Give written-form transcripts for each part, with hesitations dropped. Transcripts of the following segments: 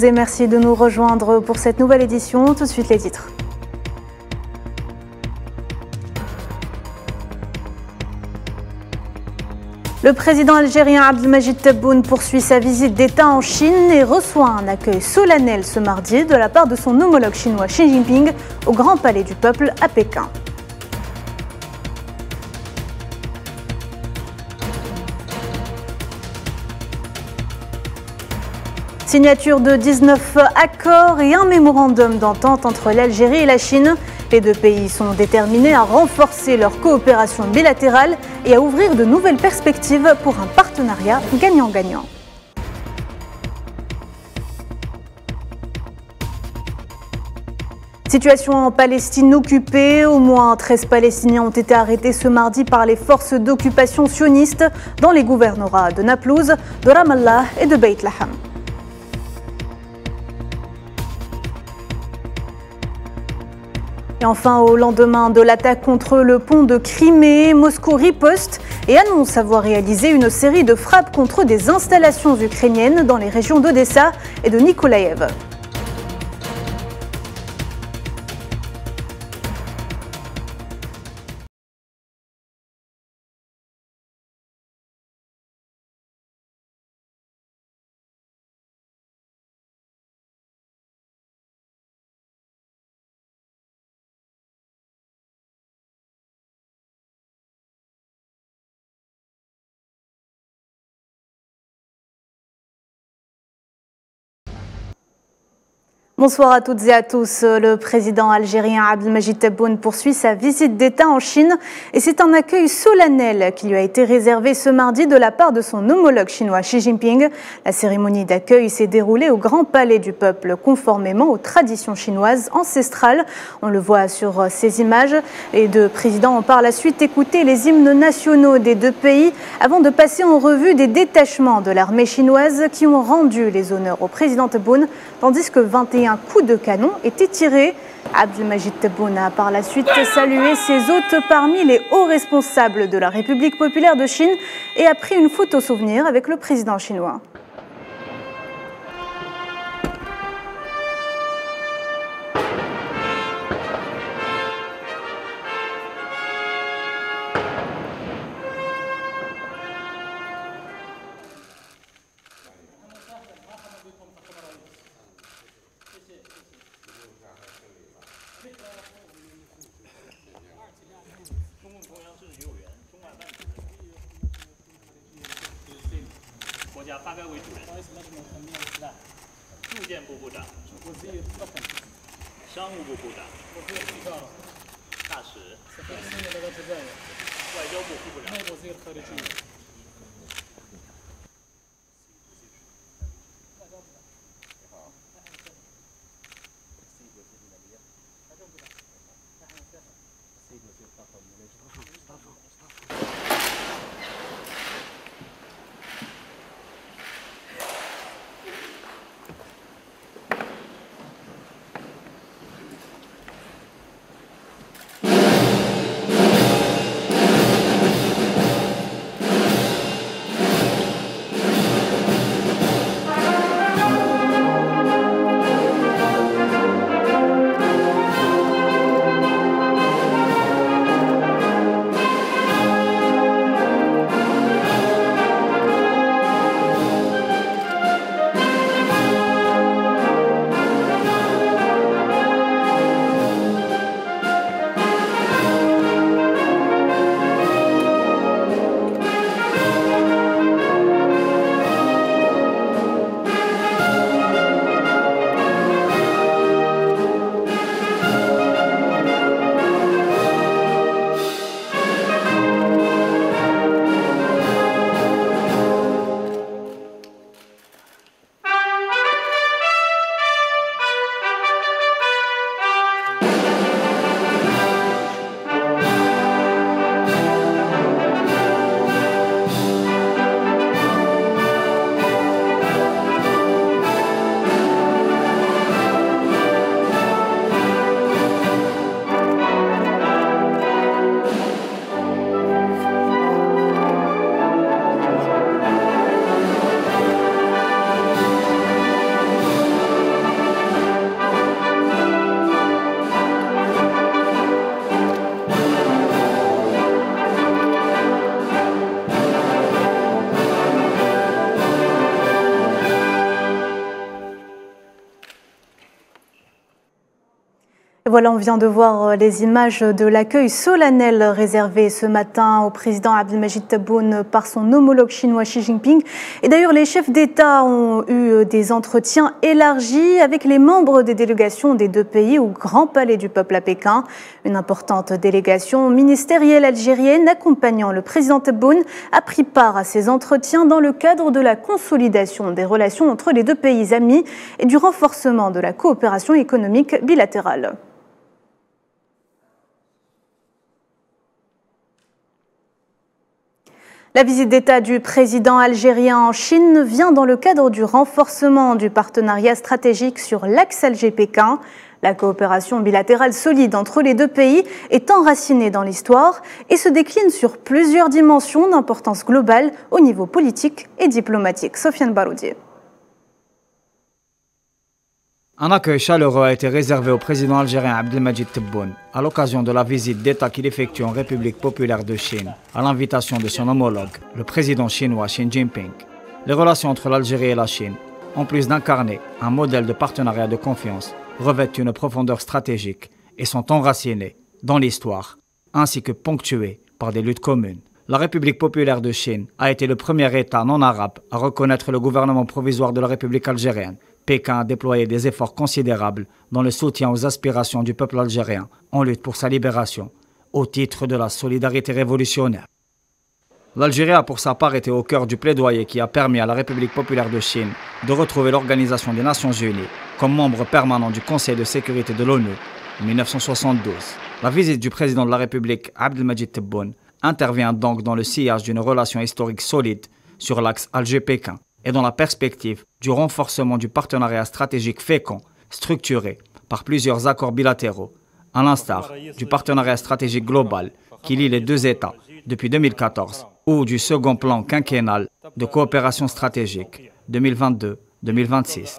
Et merci de nous rejoindre pour cette nouvelle édition. Tout de suite les titres. Le président algérien Abdelmadjid Tebboune poursuit sa visite d'État en Chine et reçoit un accueil solennel ce mardi de la part de son homologue chinois Xi Jinping au Grand Palais du Peuple à Pékin. Signature de 19 accords et un mémorandum d'entente entre l'Algérie et la Chine. Les deux pays sont déterminés à renforcer leur coopération bilatérale et à ouvrir de nouvelles perspectives pour un partenariat gagnant-gagnant. Situation en Palestine occupée, au moins 13 Palestiniens ont été arrêtés ce mardi par les forces d'occupation sionistes dans les gouvernorats de Naplouse, de Ramallah et de Beit Laham. Et enfin, au lendemain de l'attaque contre le pont de Crimée, Moscou riposte et annonce avoir réalisé une série de frappes contre des installations ukrainiennes dans les régions d'Odessa et de Nikolaïev. Bonsoir à toutes et à tous. Le président algérien Abdelmadjid Tebboune poursuit sa visite d'État en Chine et c'est un accueil solennel qui lui a été réservé ce mardi de la part de son homologue chinois Xi Jinping. La cérémonie d'accueil s'est déroulée au Grand Palais du Peuple conformément aux traditions chinoises ancestrales. On le voit sur ces images. Les deux présidents ont par la suite écouté les hymnes nationaux des deux pays avant de passer en revue des détachements de l'armée chinoise qui ont rendu les honneurs au président Tebboune, tandis que 21 coups de canon étaient tirés. Abdelmadjid Tebboune a par la suite salué ses hôtes parmi les hauts responsables de la République populaire de Chine et a pris une photo souvenir avec le président chinois. Voilà, on vient de voir les images de l'accueil solennel réservé ce matin au président Abdelmajid Tebboune par son homologue chinois Xi Jinping. Et d'ailleurs, les chefs d'État ont eu des entretiens élargis avec les membres des délégations des deux pays au Grand Palais du Peuple à Pékin. Une importante délégation ministérielle algérienne accompagnant le président Tebboune a pris part à ces entretiens dans le cadre de la consolidation des relations entre les deux pays amis et du renforcement de la coopération économique bilatérale. La visite d'État du président algérien en Chine vient dans le cadre du renforcement du partenariat stratégique sur l'axe Alger-Pékin. La coopération bilatérale solide entre les deux pays est enracinée dans l'histoire et se décline sur plusieurs dimensions d'importance globale au niveau politique et diplomatique. Sofiane Baroudi. Un accueil chaleureux a été réservé au président algérien Abdelmajid Tebboune à l'occasion de la visite d'État qu'il effectue en République populaire de Chine, à l'invitation de son homologue, le président chinois Xi Jinping. Les relations entre l'Algérie et la Chine, en plus d'incarner un modèle de partenariat de confiance, revêtent une profondeur stratégique et sont enracinées dans l'histoire, ainsi que ponctuées par des luttes communes. La République populaire de Chine a été le premier État non arabe à reconnaître le gouvernement provisoire de la République algérienne. Pékin a déployé des efforts considérables dans le soutien aux aspirations du peuple algérien en lutte pour sa libération, au titre de la solidarité révolutionnaire. L'Algérie a pour sa part été au cœur du plaidoyer qui a permis à la République populaire de Chine de retrouver l'Organisation des Nations Unies comme membre permanent du Conseil de sécurité de l'ONU en 1972. La visite du président de la République, Abdelmajid Tebboune, intervient donc dans le sillage d'une relation historique solide sur l'axe Alger-Pékin et dans la perspective du renforcement du partenariat stratégique fécond, structuré par plusieurs accords bilatéraux, à l'instar du partenariat stratégique global qui lie les deux États depuis 2014 ou du second plan quinquennal de coopération stratégique 2022-2026.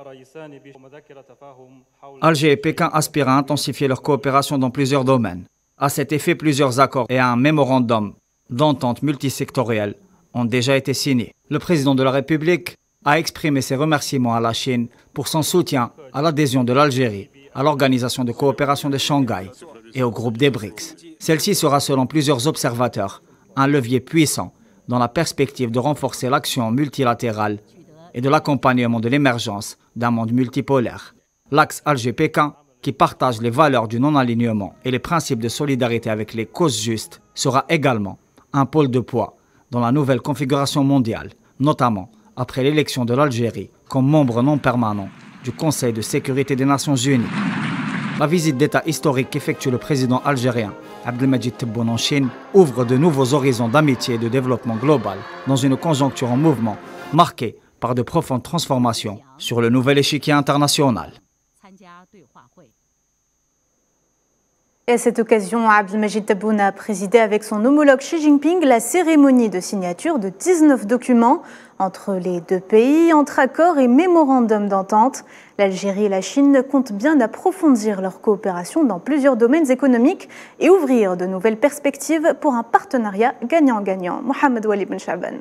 Alger et Pékin aspirent à intensifier leur coopération dans plusieurs domaines. À cet effet, plusieurs accords et un mémorandum d'entente multisectorielle ont déjà été signés. Le président de la République a exprimé ses remerciements à la Chine pour son soutien à l'adhésion de l'Algérie à l'Organisation de coopération de Shanghai et au groupe des BRICS. Celle-ci sera, selon plusieurs observateurs, un levier puissant dans la perspective de renforcer l'action multilatérale et de l'accompagnement de l'émergence d'un monde multipolaire. L'axe Alger-Pékin, qui partage les valeurs du non-alignement et les principes de solidarité avec les causes justes, sera également un pôle de poids dans la nouvelle configuration mondiale, notamment après l'élection de l'Algérie comme membre non permanent du Conseil de sécurité des Nations Unies. La visite d'État historique qu'effectue le président algérien Abdelmajid Tebboune en Chine ouvre de nouveaux horizons d'amitié et de développement global dans une conjoncture en mouvement marquée par de profondes transformations sur le nouvel échiquier international. Et à cette occasion, Abdelmajid Tebboune a présidé avec son homologue Xi Jinping la cérémonie de signature de 19 documents entre les deux pays, entre accords et mémorandums d'entente. L'Algérie et la Chine comptent bien approfondir leur coopération dans plusieurs domaines économiques et ouvrir de nouvelles perspectives pour un partenariat gagnant-gagnant. Mohamed Walid Ben Chaban.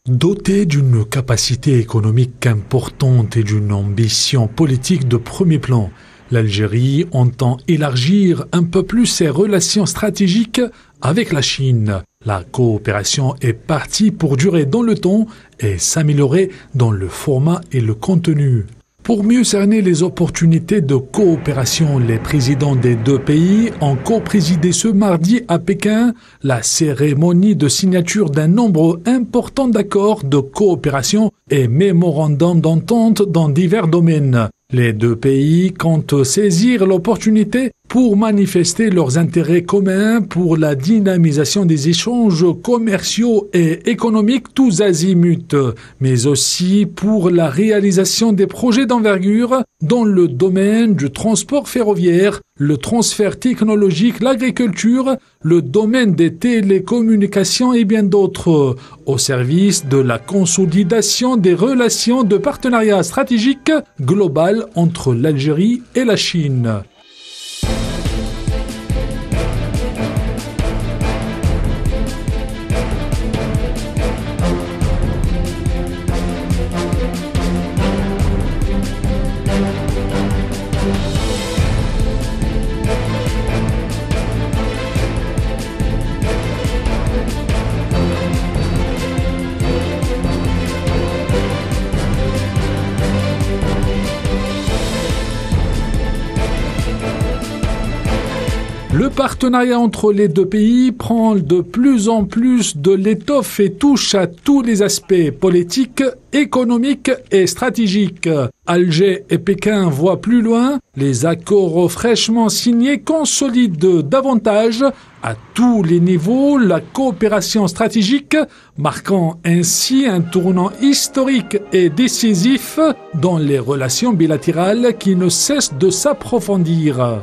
Doté d'une capacité économique importante et d'une ambition politique de premier plan, l'Algérie entend élargir un peu plus ses relations stratégiques avec la Chine. La coopération est partie pour durer dans le temps et s'améliorer dans le format et le contenu. Pour mieux cerner les opportunités de coopération, les présidents des deux pays ont co-présidé ce mardi à Pékin la cérémonie de signature d'un nombre important d'accords de coopération et mémorandums d'entente dans divers domaines. Les deux pays comptent saisir l'opportunité pour manifester leurs intérêts communs pour la dynamisation des échanges commerciaux et économiques tous azimuts, mais aussi pour la réalisation des projets d'envergure dans le domaine du transport ferroviaire, le transfert technologique, l'agriculture, le domaine des télécommunications et bien d'autres, au service de la consolidation des relations de partenariat stratégique global entre l'Algérie et la Chine. Le partenariat entre les deux pays prend de plus en plus de l'étoffe et touche à tous les aspects politiques, économiques et stratégiques. Alger et Pékin voient plus loin. Les accords fraîchement signés consolident davantage à tous les niveaux la coopération stratégique, marquant ainsi un tournant historique et décisif dans les relations bilatérales qui ne cessent de s'approfondir.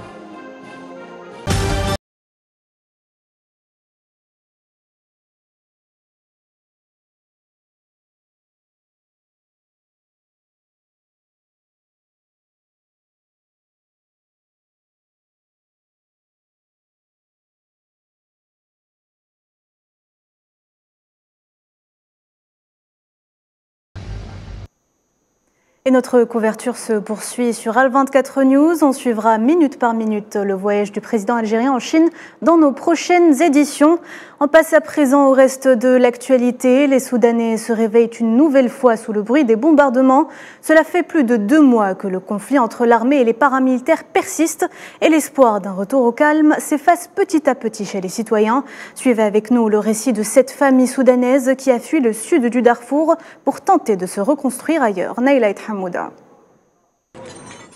Et notre couverture se poursuit sur Al24 News. On suivra minute par minute le voyage du président algérien en Chine dans nos prochaines éditions. On passe à présent au reste de l'actualité. Les Soudanais se réveillent une nouvelle fois sous le bruit des bombardements. Cela fait plus de 2 mois que le conflit entre l'armée et les paramilitaires persiste et l'espoir d'un retour au calme s'efface petit à petit chez les citoyens. Suivez avec nous le récit de cette famille soudanaise qui a fui le sud du Darfour pour tenter de se reconstruire ailleurs. Naïla Hamouda.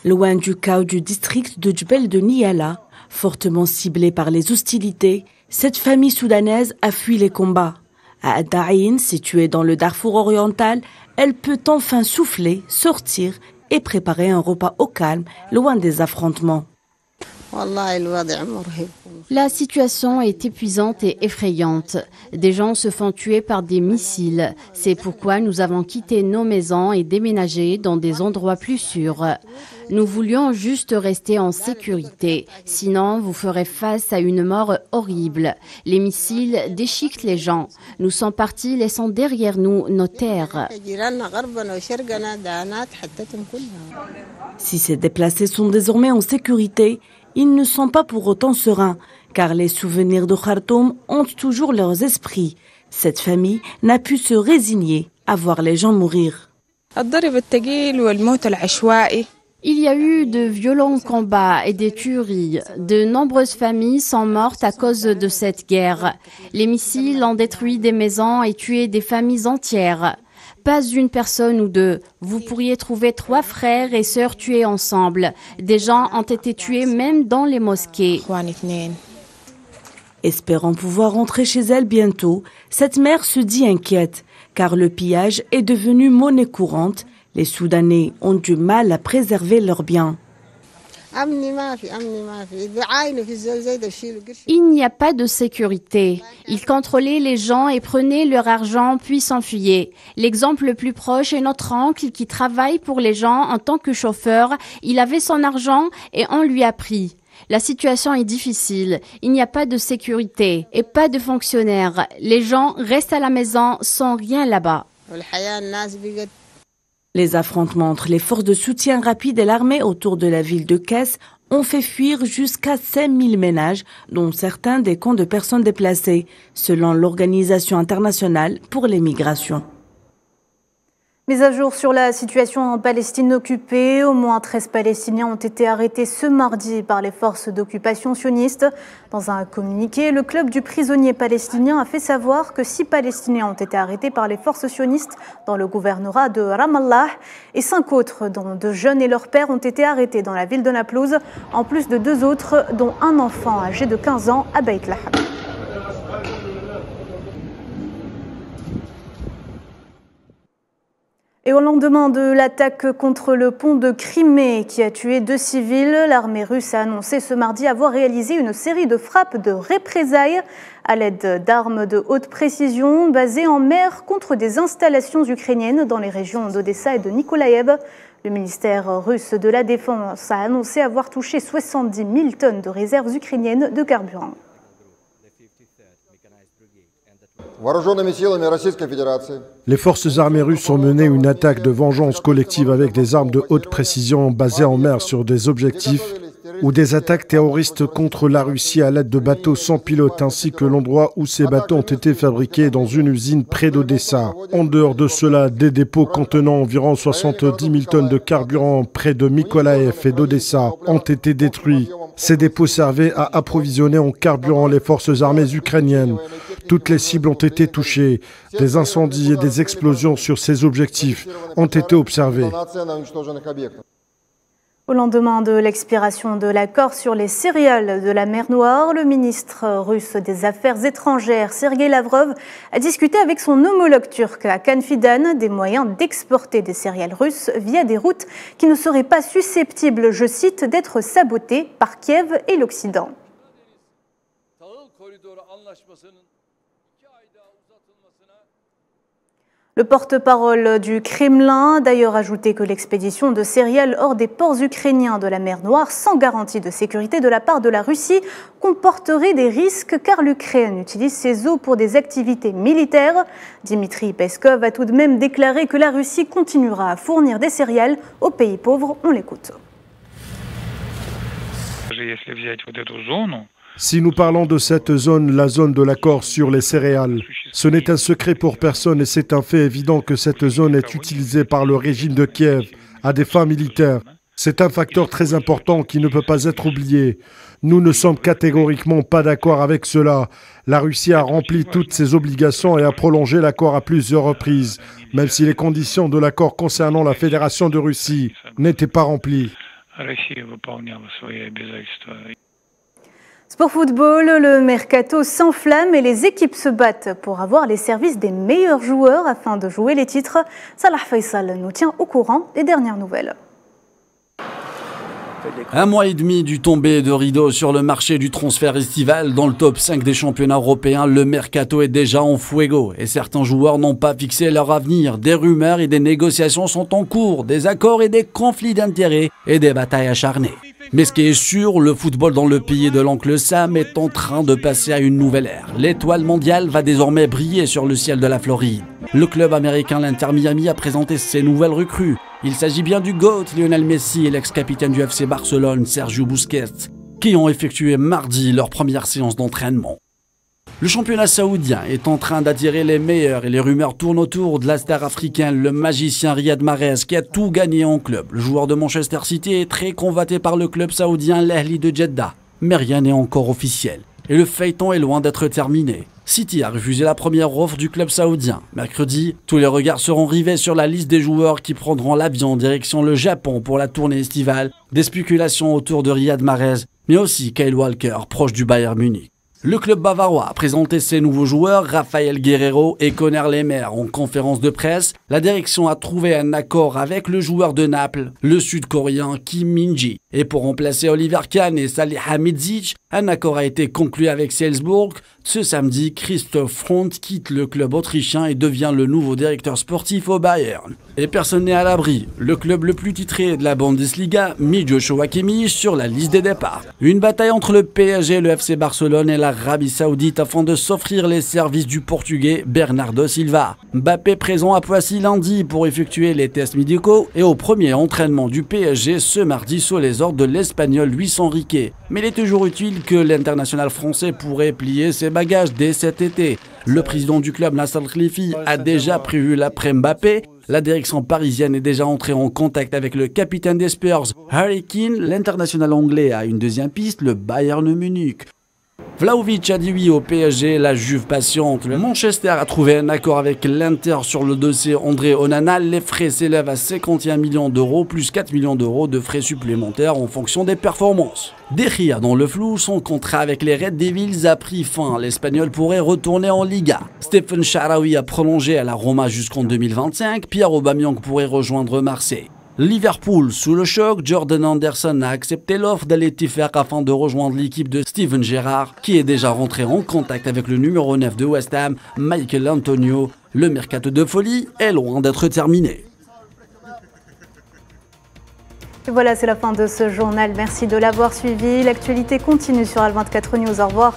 Loin du chaos du district de Djbel de Niala, fortement ciblé par les hostilités, cette famille soudanaise a fui les combats. À Ad-Daïn, située dans le Darfour oriental, elle peut enfin souffler, sortir et préparer un repas au calme, loin des affrontements. La situation est épuisante et effrayante. Des gens se font tuer par des missiles. C'est pourquoi nous avons quitté nos maisons et déménagé dans des endroits plus sûrs. Nous voulions juste rester en sécurité. Sinon, vous ferez face à une mort horrible. Les missiles déchiquetent les gens. Nous sommes partis laissant derrière nous nos terres. Si ces déplacés sont désormais en sécurité, ils ne sont pas pour autant sereins, car les souvenirs de Khartoum hantent toujours leurs esprits. Cette famille n'a pu se résigner à voir les gens mourir. Il y a eu de violents combats et des tueries. De nombreuses familles sont mortes à cause de cette guerre. Les missiles ont détruit des maisons et tué des familles entières. Pas une personne ou deux. Vous pourriez trouver 3 frères et sœurs tués ensemble. Des gens ont été tués même dans les mosquées. Espérant pouvoir rentrer chez elle bientôt, cette mère se dit inquiète, car le pillage est devenu monnaie courante. Les Soudanais ont du mal à préserver leurs biens. Il n'y a pas de sécurité. Ils contrôlaient les gens et prenaient leur argent puis s'enfuyaient. L'exemple le plus proche est notre oncle qui travaille pour les gens en tant que chauffeur. Il avait son argent et on lui a pris. La situation est difficile. Il n'y a pas de sécurité et pas de fonctionnaires. Les gens restent à la maison sans rien là-bas. Les affrontements entre les forces de soutien rapide et l'armée autour de la ville de Kess ont fait fuir jusqu'à 5000 ménages, dont certains des camps de personnes déplacées, selon l'Organisation internationale pour les migrations. Mise à jour sur la situation en Palestine occupée, au moins 13 Palestiniens ont été arrêtés ce mardi par les forces d'occupation sionistes. Dans un communiqué, le club du prisonnier palestinien a fait savoir que 6 Palestiniens ont été arrêtés par les forces sionistes dans le gouvernorat de Ramallah et 5 autres, dont 2 jeunes et leur père, ont été arrêtés dans la ville de Naplouse, en plus de 2 autres, dont un enfant âgé de 15 ans à Beit Lahab. Et au lendemain de l'attaque contre le pont de Crimée qui a tué 2 civils, l'armée russe a annoncé ce mardi avoir réalisé une série de frappes de représailles à l'aide d'armes de haute précision basées en mer contre des installations ukrainiennes dans les régions d'Odessa et de Nikolaïev. Le ministère russe de la Défense a annoncé avoir touché 70 000 tonnes de réserves ukrainiennes de carburant. Les forces armées russes ont mené une attaque de vengeance collective avec des armes de haute précision basées en mer sur des objectifs ou des attaques terroristes contre la Russie à l'aide de bateaux sans pilote ainsi que l'endroit où ces bateaux ont été fabriqués dans une usine près d'Odessa. En dehors de cela, des dépôts contenant environ 70 000 tonnes de carburant près de Mykolaïev et d'Odessa ont été détruits. Ces dépôts servaient à approvisionner en carburant les forces armées ukrainiennes. Toutes les cibles ont été touchées. Des incendies et des explosions sur ces objectifs ont été observés. Au lendemain de l'expiration de l'accord sur les céréales de la mer Noire, le ministre russe des Affaires étrangères, Sergueï Lavrov, a discuté avec son homologue turc à Khan Fidan des moyens d'exporter des céréales russes via des routes qui ne seraient pas susceptibles, je cite, d'être sabotées par Kiev et l'Occident. Le porte-parole du Kremlin a d'ailleurs ajouté que l'expédition de céréales hors des ports ukrainiens de la mer Noire, sans garantie de sécurité de la part de la Russie, comporterait des risques car l'Ukraine utilise ces eaux pour des activités militaires. Dimitri Peskov a tout de même déclaré que la Russie continuera à fournir des céréales aux pays pauvres. On l'écoute. Si nous parlons de cette zone, la zone de l'accord sur les céréales, ce n'est un secret pour personne et c'est un fait évident que cette zone est utilisée par le régime de Kiev à des fins militaires. C'est un facteur très important qui ne peut pas être oublié. Nous ne sommes catégoriquement pas d'accord avec cela. La Russie a rempli toutes ses obligations et a prolongé l'accord à plusieurs reprises, même si les conditions de l'accord concernant la Fédération de Russie n'étaient pas remplies. Sport football, le mercato s'enflamme et les équipes se battent pour avoir les services des meilleurs joueurs afin de jouer les titres. Salah Faisal nous tient au courant des dernières nouvelles. Un mois et demi du tombé de rideau sur le marché du transfert estival. Dans le top 5 des championnats européens, le mercato est déjà en fuego et certains joueurs n'ont pas fixé leur avenir. Des rumeurs et des négociations sont en cours, des accords et des conflits d'intérêts et des batailles acharnées. Mais ce qui est sûr, le football dans le pays de l'oncle Sam est en train de passer à une nouvelle ère. L'étoile mondiale va désormais briller sur le ciel de la Floride. Le club américain l'Inter Miami a présenté ses nouvelles recrues. Il s'agit bien du GOAT Lionel Messi et l'ex-capitaine du FC Barcelone Sergio Busquets, qui ont effectué mardi leur première séance d'entraînement. Le championnat saoudien est en train d'attirer les meilleurs et les rumeurs tournent autour de la star africaine, le magicien Riyad Mahrez, qui a tout gagné en club. Le joueur de Manchester City est très convoité par le club saoudien l'Ahli de Jeddah, mais rien n'est encore officiel. Et le feuilleton est loin d'être terminé. City a refusé la première offre du club saoudien. Mercredi, tous les regards seront rivés sur la liste des joueurs qui prendront l'avion en direction le Japon pour la tournée estivale. Des spéculations autour de Riyad Mahrez, mais aussi Kyle Walker, proche du Bayern Munich. Le club bavarois a présenté ses nouveaux joueurs, Rafael Guerreiro et Conor Lemar, en conférence de presse. La direction a trouvé un accord avec le joueur de Naples, le sud-coréen Kim Min-ji. Et pour remplacer Oliver Kahn et Salihamidzic, un accord a été conclu avec Salzbourg. Ce samedi, Christoph Freund quitte le club autrichien et devient le nouveau directeur sportif au Bayern. Et personne n'est à l'abri. Le club le plus titré de la Bundesliga, mis Joshua Kimmich sur la liste des départs. Une bataille entre le PSG, le FC Barcelone et l'Arabie Saoudite afin de s'offrir les services du Portugais Bernardo Silva. Mbappé présent à Poissy lundi pour effectuer les tests médicaux et au premier entraînement du PSG ce mardi sous les ordres de l'Espagnol Luis Enrique. Mais il est toujours utile que l'international français pourrait plier ses bagages dès cet été. Le président du club, Nasser Khelaifi, a déjà prévu l'après Mbappé. La direction parisienne est déjà entrée en contact avec le capitaine des Spurs, Harry Kane. L'international anglais a une deuxième piste, le Bayern Munich. Vlahovic a dit oui au PSG, la Juve patiente. Le Manchester a trouvé un accord avec l'Inter sur le dossier André Onana. Les frais s'élèvent à 51 millions d'euros plus 4 millions d'euros de frais supplémentaires en fonction des performances. De Gea dans le flou, son contrat avec les Red Devils a pris fin. L'Espagnol pourrait retourner en Liga. Stephen Shaarawy a prolongé à la Roma jusqu'en 2025. Pierre Aubameyang pourrait rejoindre Marseille. Liverpool sous le choc, Jordan Anderson a accepté l'offre d'Al Ettifaq afin de rejoindre l'équipe de Steven Gerrard, qui est déjà rentré en contact avec le numéro 9 de West Ham, Michael Antonio. Le mercato de folie est loin d'être terminé. Et voilà, c'est la fin de ce journal. Merci de l'avoir suivi. L'actualité continue sur Al 24 News. Au revoir.